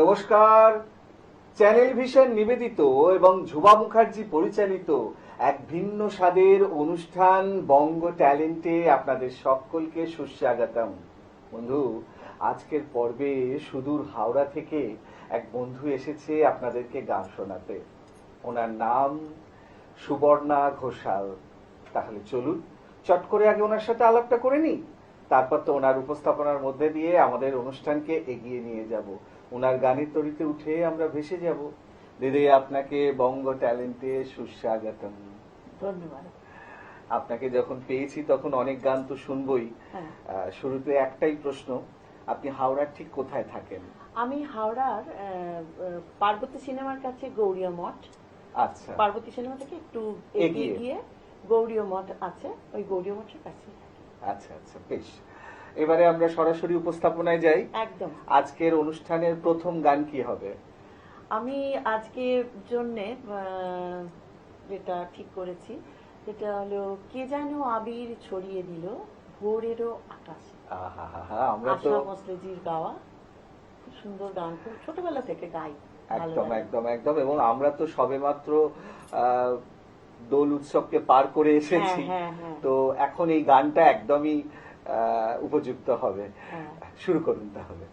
নমস্কার। Channel vision নিবেদিত এবং ঝুবা মুখার্জি পরিচালিত এক ভিন্ন স্বাদের অনুষ্ঠান বঙ্গ ট্যালেন্টে আপনাদের সকলকে সুস্বাগতম। বন্ধু, আজকের পর্বে সুদূর হাওড়া থেকে এক বন্ধু এসেছে আপনাদেরকে গান শোনাতে। ওনার নাম সুবর্ণা ঘোষাল। তাহলে চলুন চট করে আগে ওনার সাথে আলাপটা করে নিই, তারপর তো ওনার উপস্থাপনার মধ্যে দিয়ে আমাদের অনুষ্ঠানকে এগিয়ে নিয়ে যাব। ওনার গানের তরিতে উঠে আমরা ভেসে যাব। দিদি, আপনাকে বঙ্গ ট্যালেন্টে সুস্বাগতম। ধন্যবাদ। আপনাকে যখন পেয়েছি তখন অনেক গান তো শুনবই। শুরুতে একটাই প্রশ্ন, আপনি হাওড়ার ঠিক কোথায় থাকেন? আমি হাওড়ার পার্বতী সিনেমার কাছে গৌরীয় মঠ। আচ্ছা, পার্বতী সিনেমা থেকে একটু এগিয়ে গিয়ে গৌরীয় মঠ আছে, ওই গৌরীয় মঠের কাছে। আচ্ছা আচ্ছা, বেশ। এবারে আমরা সরাসরি উপস্থাপনায় যাই। একদম। আজকের অনুষ্ঠানের প্রথম গান কি হবে? আমি আজকের জন্য যেটা ঠিক করেছি সেটা হলো কে যেন আবির ছড়িয়ে দিল ভোরেরও আকাশে। আমরা তো আশা ভোঁসলেজির গাওয়া খুব সুন্দর গান, খুব ছোটবেলা থেকে গাই। একদম একদম একদম। এবং আমরা তো সবেমাত্র দোল উৎসবকে পার করে এসেছি, তো এখন এই গানটা একদমই উপযুক্ত হবে। শুরু করুন তাহলে।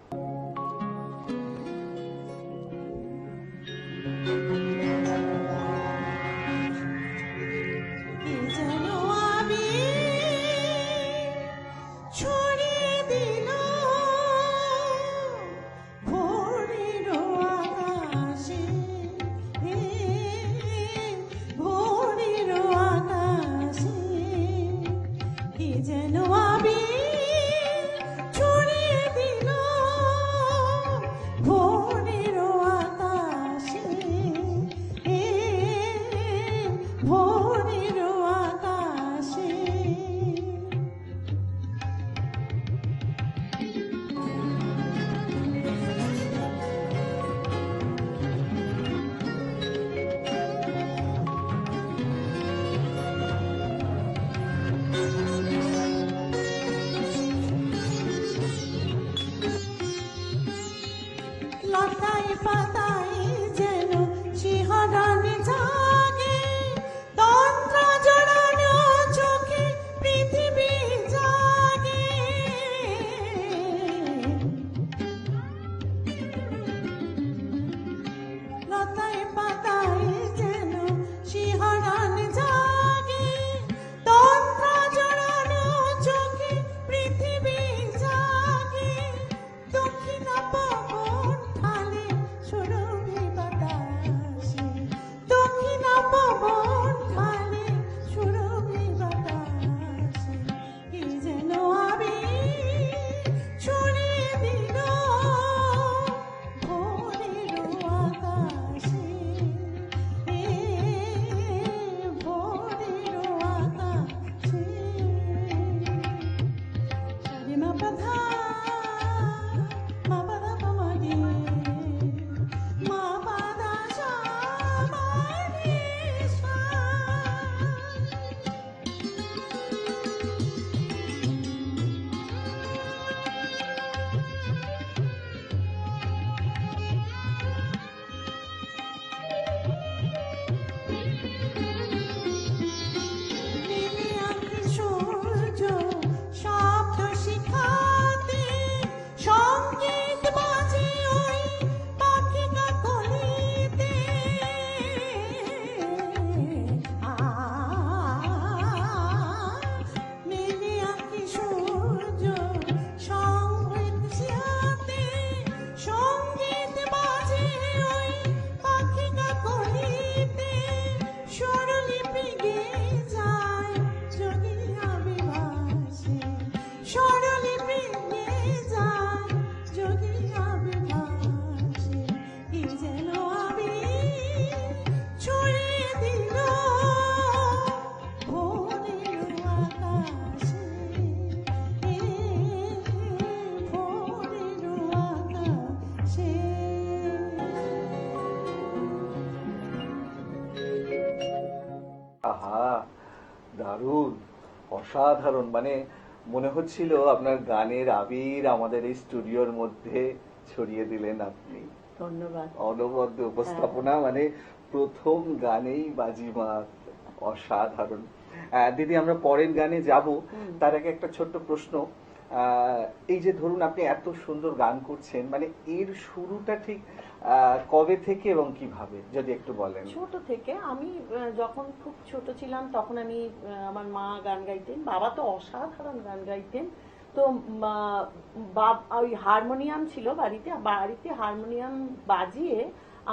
আহা, দারুণ, অসাধারণ। মানে মনে হচ্ছিল আপনার গানের আবির আমাদের এই স্টুডিওর মধ্যে ছড়িয়ে দিলেন আপনি। ধন্যবাদ। অনবদ্য উপস্থাপনা, মানে প্রথম গানেই বাজিমাত, অসাধারণ। দিদি, আমরা পরের গানে যাব, তার আগে একটা ছোট্ট প্রশ্ন। এই যে ধরুন আপনি এত সুন্দর গান করছেন, মানে এর শুরুটা ঠিক কবে থেকে এবং কিভাবে, যদি একটু বলেন। ছোট থেকে আমি যখন খুব ছোট ছিলাম তখন আমি আমার মা গান গাইতেন, বাবা তো অসাধারণ গান গাইতেন। তো ওই হারমোনিয়াম ছিল বাড়িতে, বাড়িতে হারমোনিয়াম বাজিয়ে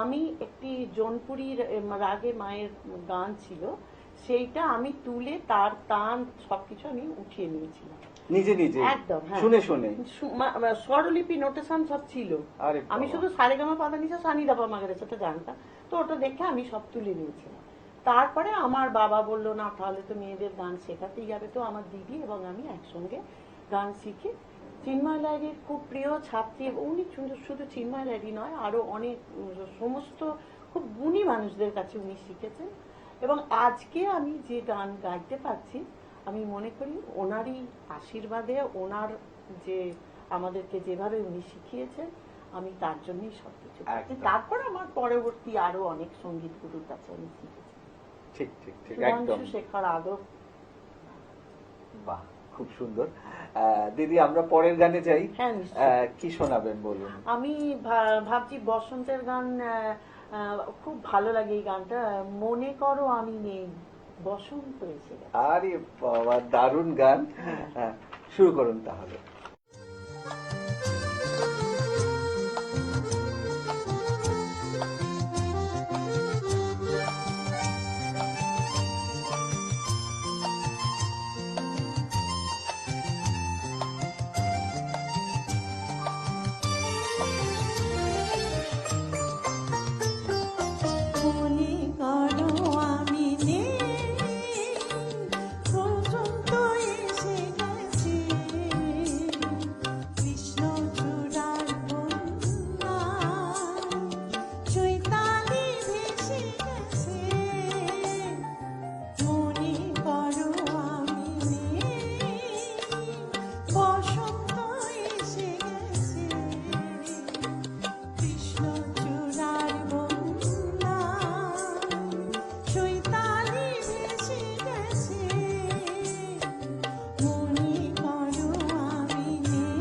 আমি একটি জোনপুরীর রাগে মায়ের গান ছিল, সেইটা আমি তুলে তার তান সবকিছু আমি উঠিয়ে নিয়েছিলাম নিজে নিজে একদম, হ্যাঁ। শুনে শুনে স্বরলিপি নোটেশন সব ছিল, আরে আমি বাবা। শুধু সারেগামা পাদা নিচে সানি দাপা মাগের সাথে জানতাম। তো ওটা দেখে আমি সব তুলে নিয়েছিলাম। তারপরে আমার বাবা বললো না তাহলে তো মেয়েদের গান শেখাতেই যাবে। তো আমার দিদি এবং আমি একসঙ্গে গান শিখি। চিন্ময় লাহিড়ীর খুব প্রিয় ছাত্রী, উনি শুধু চিন্ময় লাহিড়ী নয়, আরো অনেক সমস্ত খুব গুণী মানুষদের কাছে উনি শিখেছেন। এবং আজকে আমি যে গান গাইতে পারছি, আমি মনে করি ওনারই আশীর্বাদে, ওনার যে আমাদেরকে যেভাবে উনি শিখিয়েছেন, আমি তার জন্যই সবকিছু করছি। তারপর আমার পরবর্তী আরো অনেক সঙ্গীত গুরুর কাছে আমি শিখেছি। ঠিক ঠিক ঠিক, সুধাংশু একদম। শেখর আদব। বাহ, খুব সুন্দর। দিদি, আমরা পরের গানে যাই। হ্যাঁ, নিশ্চয়ই। কি শোনাবেন বলুন। আমি ভাবছি বসন্তের গান, খুব ভালো লাগে এই গানটা, মনে করো আমি নেই, বসন্ত এসে গেছে। আরে বাবা, দারুণ গান। শুরু করুন তাহলে। মনে করো আমি নেই, বসন্ত এসে গেছে, কৃষ্ণচূড়ার বন্যা, চৈতালি ভেসে গেছে। মনে করো আমি নেই, বসন্ত এসে গেছে, কৃষ্ণচূড়ার বন্যা, চৈতালি ভেসে গেছে। মনে করো আমি নেই।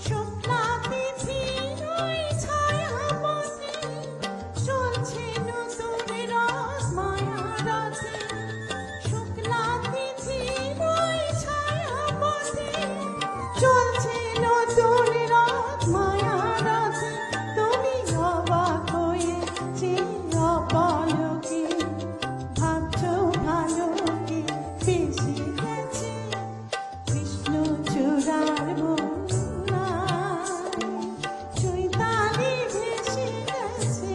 শুক্লা তিথির ওই ছায়াপথে চলছে নতুন রথ মায়ারথে। শুক্লা তিথির ওই ছায়াপথে চলছে নতুন রথ মায়ারথে। তুমি অবাক হয়ে চেয়ে অপলকে ভাবছো ভালো কে বেশি গেছে, কৃষ্ণচূড়ার বন্যা, চৈতালি ভেসে গেছে।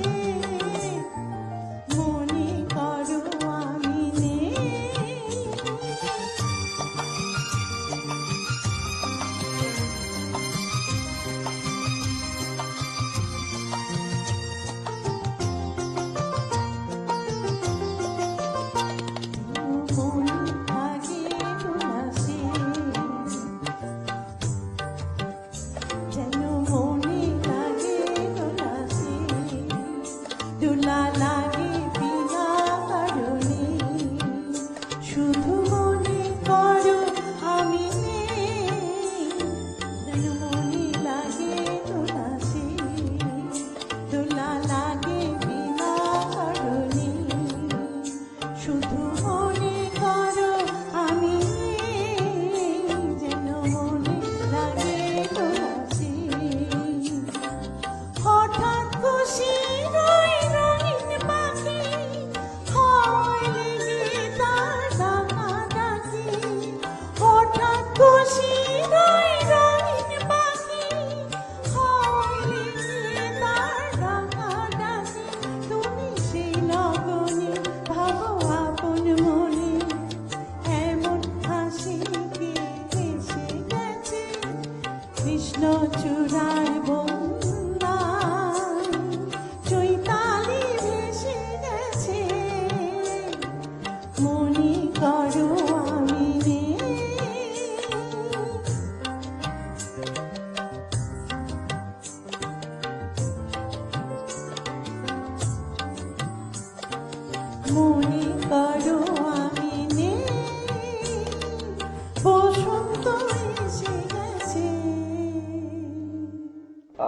মনে করো আমি নেই। মনে লাগে দোলাসে, যেন মনে লাগে দোলাসে, দোলা লাগে বিনা কারণে, শুধু মনে করো আমি নেই। যেন মনে লাগে দোলাসে, দোলা লাগে বিনা কারণে, শুধু মনে করো আমি নেই। যেন মনে লাগে দোলাসে, হঠাৎ খুশির ওই রঙিন পাখি হয় লেগে তার ডাকাডাকি। হঠাৎ খুশির ওই রঙিন পাখি হয় লেগে তার ডাকাডাকি। তুমি সেই লগনে ভাবো আপন মনে, এমন হাসি কে এসে গেছে, কৃষ্ণচূড়ার বন্যা,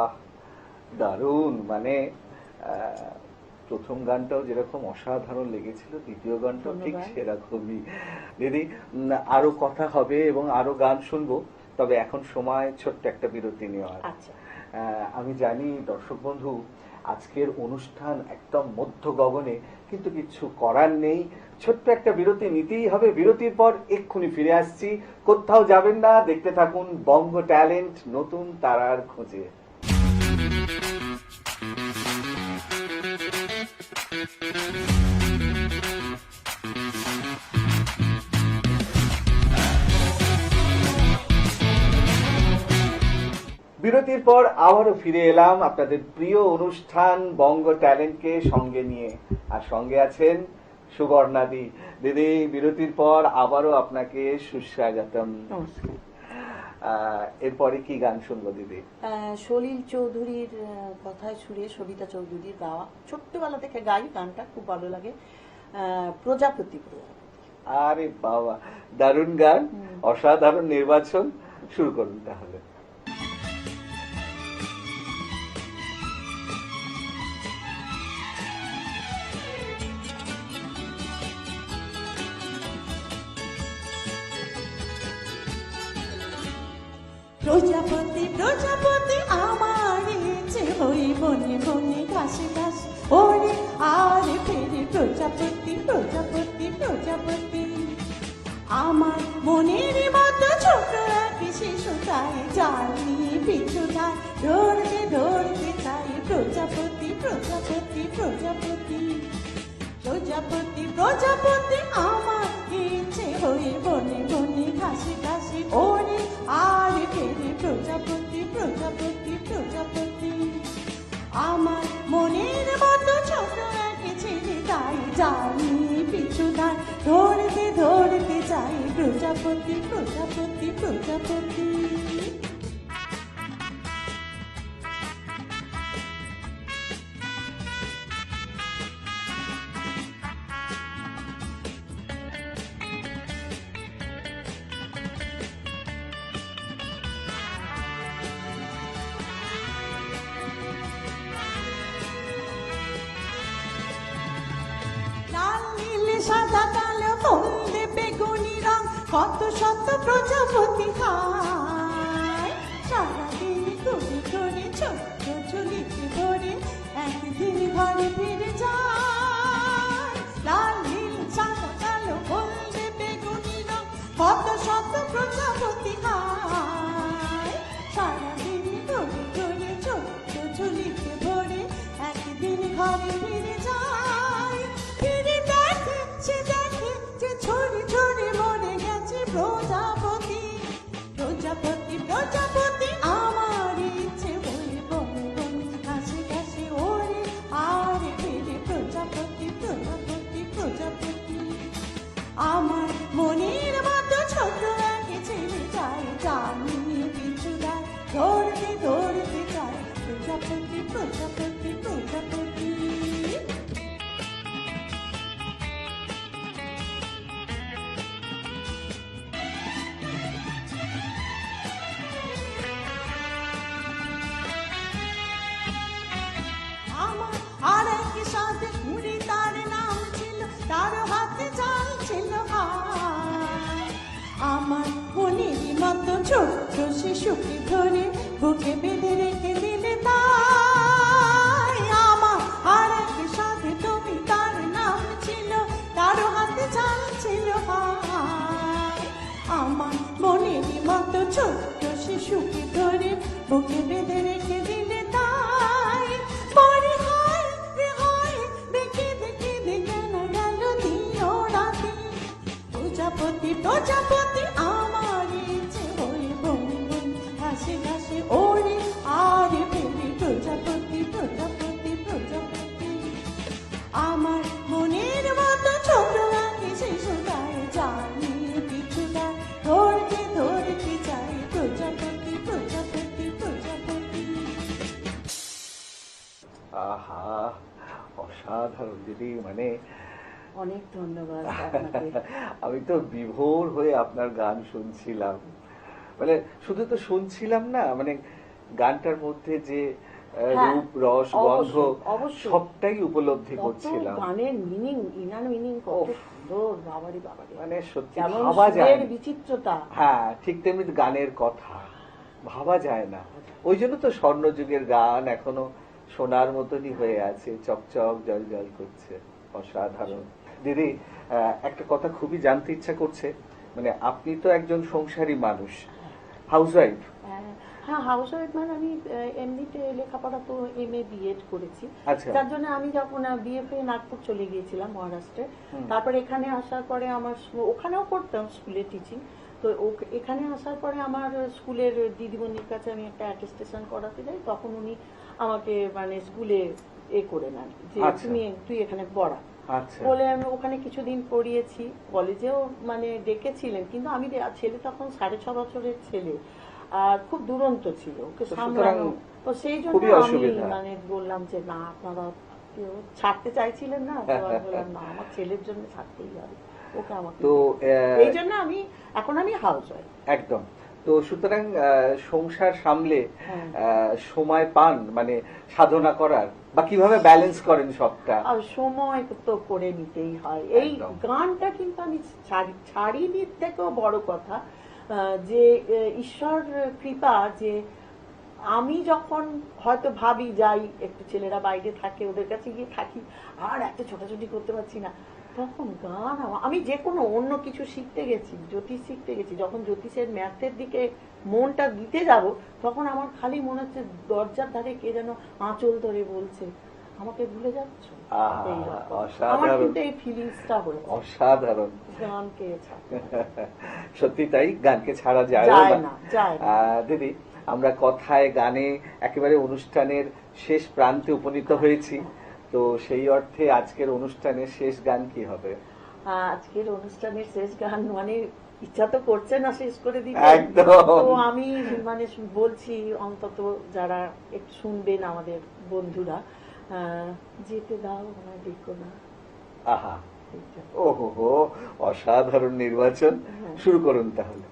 আহ দারুণ, মানে প্রথম গানটাও যেরকম অসাধারণ লেগেছিল, দ্বিতীয় গানটাও ঠিক ধন্যবাদ। সেরকমই। দিদি, আরো কথা হবে এবং আরো গান শুনবো, তবে এখন সময় ছোট্ট একটা বিরতি নেওয়ার। আচ্ছা, আমি জানি দর্শক বন্ধু আজকের অনুষ্ঠান একদম মধ্য গগনে, কিন্তু কিছু করার নেই, ছোট্ট একটা বিরতি নিতেই হবে। বিরতির পর এক্ষুনি ফিরে আসছি, কোথাও যাবেন না, দেখতে থাকুন বঙ্গ ট্যালেন্ট নতুন তারার খোঁজে। বিরতির পর আবারও ফিরে এলাম আপনাদের প্রিয় অনুষ্ঠান বঙ্গ ট্যালেন্টকে সঙ্গে নিয়ে, আর সঙ্গে আছেন সুবর্ণাদি। দিদি, বিরতির পর আবারও আপনাকে সুস্বাগতম। নমস্কার। এরপরে কি গান শুনবো দিদি? সলিল চৌধুরীর কথায় সুরে সবিতা চৌধুরীর গাওয়া, ছোট্টবেলা থেকে গাই, গানটা খুব ভালো লাগে। প্রজাপতি। আরে বাবা, দারুণ গান, অসাধারণ নির্বাচন। শুরু করুন তাহলে। প্রজাপতি প্রজাপতি আমার ইচ্ছে হই বনে বনে ঘাসে ঘাসে ওরে আর ফেরে প্রজাপতি প্রজাপতি প্রজাপতি আমার মনের মতো ছোট এক শিশু চাই জাল নিয়ে পিছু ধায় ধরতে ধরতে চাই প্রজাপতি প্রজাপতি প্রজাপতি প্রজাপতি প্রজাপতি আমার ইচ্ছে হয়ে বনে বনে ঘাসে ঘাসে ওরে আর ফেরে প্রজাপতি প্রজাপতি প্রজাপতি আমার মনের মতো ছোট এক ছেলে তাই জানি পিছু ধার ধরতে ধরতে চাই প্রজাপতি প্রজাপতি প্রজাপতি লাল নীল সাদা কালো হলদে বেগুনি রং কত শত প্রজাপতি খায় সারাদিন ঘুরে ঘুরে ছোট্ট ঝুলিতে ধরে একদিন ঘরে ফিরে যায় লাল নীল সাদা কালো হলদে বেগুনি রং কত শত প্রজাপতি খায় সারাদিন ঘুরে ঘুরে ছোট্ট ঝুলিতে ধরে একদিন ঘরে ফিরে যায় ফিরে দেখে সে দেখে যে ছড়ে ছড়ে মরে গেছে প্রজাপতি প্রজাপতি প্রজাপতি আমার ইচ্ছে বলে বনে বনে ঘাসে ঘাসে ওরে আর ফিরে প্রজাপতি প্রজাপতি প্রজাপতি আমার মনের মতো ছোট এক ছেলে চাই জানি পিছু দেয় ধরতে ধরতে চাই প্রজাপতি প্রজাপতি প্রজাপতি আমার আর এক সাথে মুড়ি তার নাম ছিল তার হাতে জাল ছিল ভাই আমার মনের মতো ছোট্ট শিশুকে ধরে বুকে বেঁধে রেখে দিলে তাই আমার আর এক সাথে তুমি তার নাম ছিল তার হাতে জাল ছিল ভাই আমার মনের মতো ছোট্ট শিশুকে ধরে বুকে বেঁধে রেখে দিলে তাই মনে হয় রে হয় দেখে দেখে দেখে না গেল দিন ও রাতে প্রজাপতি প্রজাপতি আমার ইচ্ছে হয়ে বনে বনে ঘাসে ঘাসে ওরে আর ফেরে প্রজাপতি প্রজাপতি প্রজাপতি আমার মনের মতো ছোট এক শিশু গায়ে জানি পিছু দেয় ধরতে ধরতে চাই প্রজাপতি প্রজাপতি প্রজাপতি আহা, অসাধারণ দিদি, মানে অনেক ধন্যবাদ আপনাকে। আমি তো বিভোর হয়ে আপনার গান শুনছিলাম, মানে শুধু তো শুনছিলাম না, মানে গানটার মধ্যে যে হ্যাঁ, রূপ রস গন্ধ অবশ্যই, অবশ্যই। সবটাই উপলব্ধি কত করছিলাম। গানের মিনিং, ইনার মিনিং কত ওফ। সুন্দর, বাবারি বাবারি। মানে সত্যি যেমন ভাবা যায় সুরের না। বিচিত্রতা। হ্যাঁ, ঠিক তেমনি গানের কথা ভাবা যায় না। ওই জন্য তো স্বর্ণযুগের গান এখনো সোনার মতনই হয়ে আছে, চকচক জল জল করছে, অসাধারণ। দিদি, একটা কথা খুবই জানতে ইচ্ছা করছে, মানে আপনি তো একজন সংসারী মানুষ, হাউসওয়াইফ। হ্যাঁ, হাউস ওয়াইফ মানে আমি এমনিতে লেখাপড়া তো MA BEd করেছি। আচ্ছা। যার জন্য আমি যখন BFA নাগপুর চলে গিয়েছিলাম মহারাষ্ট্রে, হুম। তারপর এখানে আসার পরে আমার ওখানেও করতাম স্কুলে টিচিং। তো এখানে আসার পরে আমার স্কুলের দিদিমণির কাছে আমি একটা অ্যাটেস্টেশন করাতে যাই, তখন উনি আমাকে মানে স্কুলে করে নেন যে আচ্ছা। তুই এখানে পড়া। আচ্ছা। বলে আমি ওখানে কিছুদিন পড়িয়েছি, কলেজেও মানে ডেকেছিলেন, কিন্তু আমি ছেলে তখন 6.5 বছরের ছেলে, আর খুব দুরন্ত ছিল, ওকে তো সামলানো। তো সেই জন্য খুবই আমি অসুবিধা। মানে বললাম যে না, আপনারা কেউ ছাড়তে চাইছিলেন না, তো আমি বললাম না, আমার ছেলের জন্য ছাড়তেই হবে, ওকে আমাকে তো এই জন্য আমি এখন হাউস ওয়াইফ। একদম। তো সুতরাং সংসার সামলে হ্যাঁ। সময় পান মানে সাধনা করার, বা কিভাবে ব্যালেন্স করেন সবটা? আর সময় তো করে নিতেই হয়। এই একদম। গানটা কিন্তু আমি ছাড়িনি থেকেও বড় কথা, যে ঈশ্বর কৃপা, যে আমি যখন হয়তো ভাবি যাই একটু, ছেলেরা বাইরে থাকে, ওদের কাছে গিয়ে থাকি, আর এত ছোটাছুটি করতে পারছি না, তখন গান আমি যে কোনো অন্য কিছু শিখতে গেছি, জ্যোতিষ শিখতে গেছি, যখন জ্যোতিষের ম্যাথের দিকে মনটা দিতে যাব, তখন আমার খালি মনে হচ্ছে দরজার ধারে কে যেন আঁচল ধরে বলছে, আমাকে ভুলে যাচ্ছ। আহা, এইরকম। অসাধারণ। আমার কিন্তু এই ফিলিংসটা হয়েছে অসাধারণ। গানকে ছাড়া। সত্যি তাই, গানকে ছাড়া যায় যায় না। না, যায় না। দিদি, আমরা কথায় গানে একেবারে অনুষ্ঠানের শেষ প্রান্তে উপনীত হয়েছি, তো সেই অর্থে আজকের অনুষ্ঠানের শেষ গান কি হবে? আজকের অনুষ্ঠানের শেষ গান মানে ইচ্ছা তো করছে না শেষ করে দিতে, একদম। তো আমি মানে বলছি, অন্তত যারা একটু শুনবেন আমাদের বন্ধুরা, যেতে দাও না, দেখো না। আহা, এইটা। ওহো, অসাধারণ নির্বাচন। হ্যাঁ। শুরু করুন তাহলে।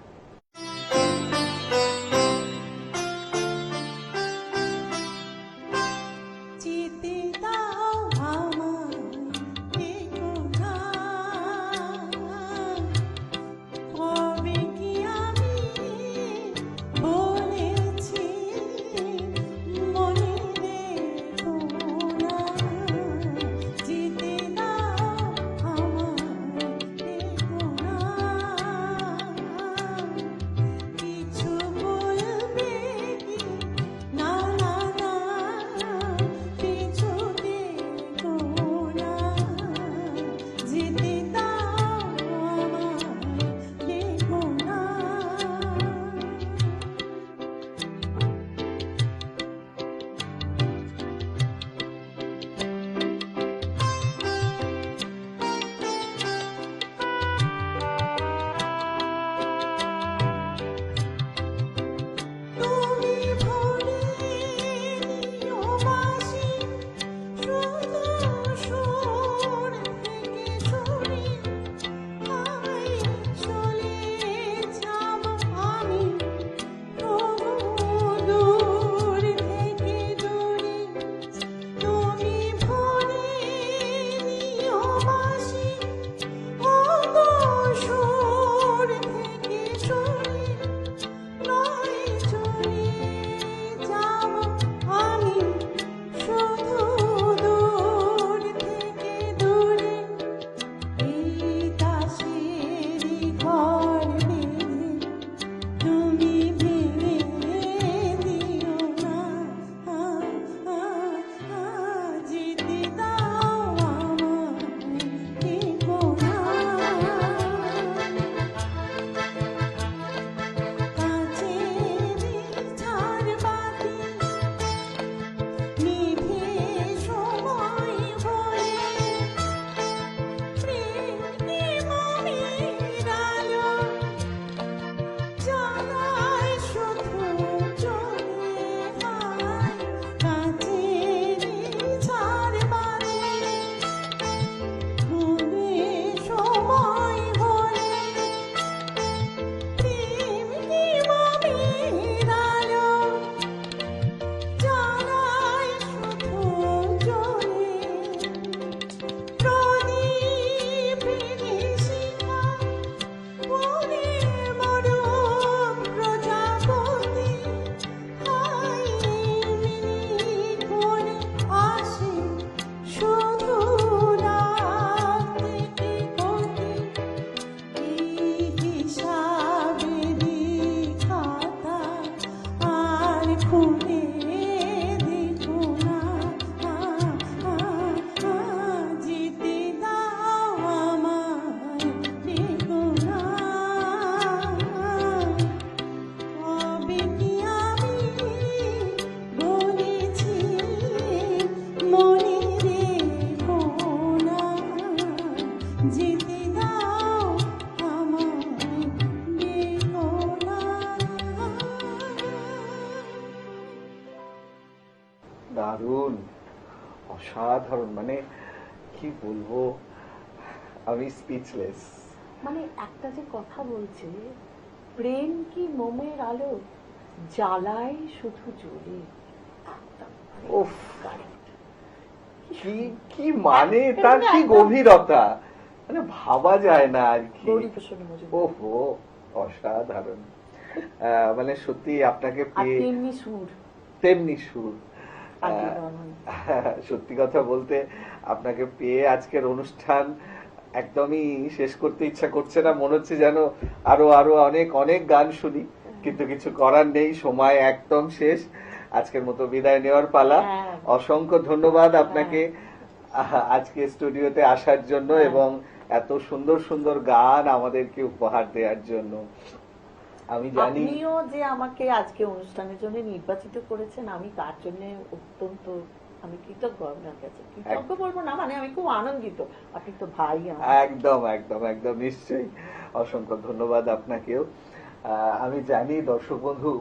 যেতে দাও আমায়, দেখো না, কবে কি আমি বলেছি, মনে রেখো না। যেতে দাও আমায়, দেখো না, খুলে দেখো না, যেতে দাও আমায়, দেখো না। কবে কি আমি বলেছি মনে রেখো না, যেতে দাও আমায়, দেখো না। দারুণ, অসাধারণ, মানে কি বলবো, আমি স্পিচলেস। মানে একটা যে কথা বলছে, প্রেম কি মোমের আলো, জ্বালায় শুধু জ্বলে। একদম মানে উফ, correct। কি কি মানে, তার কি গভীরতা, মানে ভাবা যায় না আর কি। গৌরীপ্রসন্ন মজুমদার। ওহো, অসাধারণ। মানে সত্যি আপনাকে আর পেয়ে তেমনি সুর, তেমনি সুর। আগে আহ, গান হয়। সত্যি কথা বলতে আপনাকে পেয়ে আজকের অনুষ্ঠান একদমই শেষ করতে ইচ্ছা করছে না, মনে হচ্ছে যেন আরো আরো অনেক অনেক গান শুনি, কিন্তু কিছু করার নেই, সময় একদম শেষ। আজকের মতো বিদায় নেওয়ার পালা। হ্যাঁ। অসংখ্য ধন্যবাদ আপনাকে আজকে স্টুডিওতে আসার জন্য হ্যাঁ। এবং এত সুন্দর সুন্দর গান আমাদেরকে উপহার দেওয়ার জন্য। আমি জানি আপনিও যে আমাকে আজকে অনুষ্ঠানের জন্য নির্বাচিত করেছেন, আমি তার জন্য অত্যন্ত আমি কৃতজ্ঞ আপনার কাছে। কৃতজ্ঞ বলবো না, মানে আমি খুব আনন্দিত। আপনি তো ভাই আমার। একদম একদম একদম নিশ্চয়ই, অসংখ্য ধন্যবাদ আপনাকেও। আমি জানি দর্শক বন্ধু,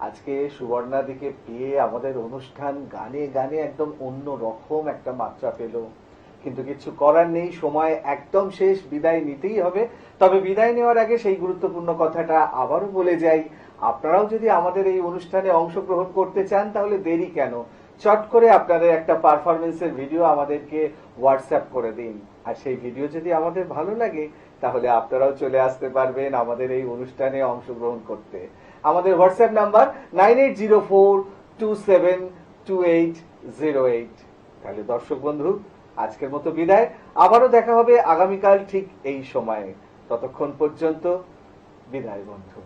আজকে সুবর্ণাদিকে পেয়ে আমাদের অনুষ্ঠান গানে গানে একদম অন্য রকম একটা মাত্রা পেল, কিন্তু কিছু করার নেই, সময় একদম শেষ, বিদায় নিতেই হবে। তবে বিদায় নেওয়ার আগে সেই গুরুত্বপূর্ণ কথাটা আবারও বলে যাই, আপনারাও যদি আমাদের এই অনুষ্ঠানে অংশগ্রহণ করতে চান তাহলে দেরি কেন, চট করে আপনাদের একটা পারফরমেন্সের ভিডিও আমাদেরকে হোয়াটসঅ্যাপ করে দিন, আর সেই ভিডিও যদি আমাদের ভালো লাগে তাহলে আপনারাও চলে আসতে পারবেন আমাদের এই অনুষ্ঠানে অংশগ্রহণ করতে। আমাদের হোয়াটসঅ্যাপ নাম্বার 9804272808। তাহলে দর্শক বন্ধু, আজকের মতো বিদায়, আবারও দেখা হবে আগামীকাল ঠিক এই সময়ে। ততক্ষণ পর্যন্ত বিদায় বন্ধু।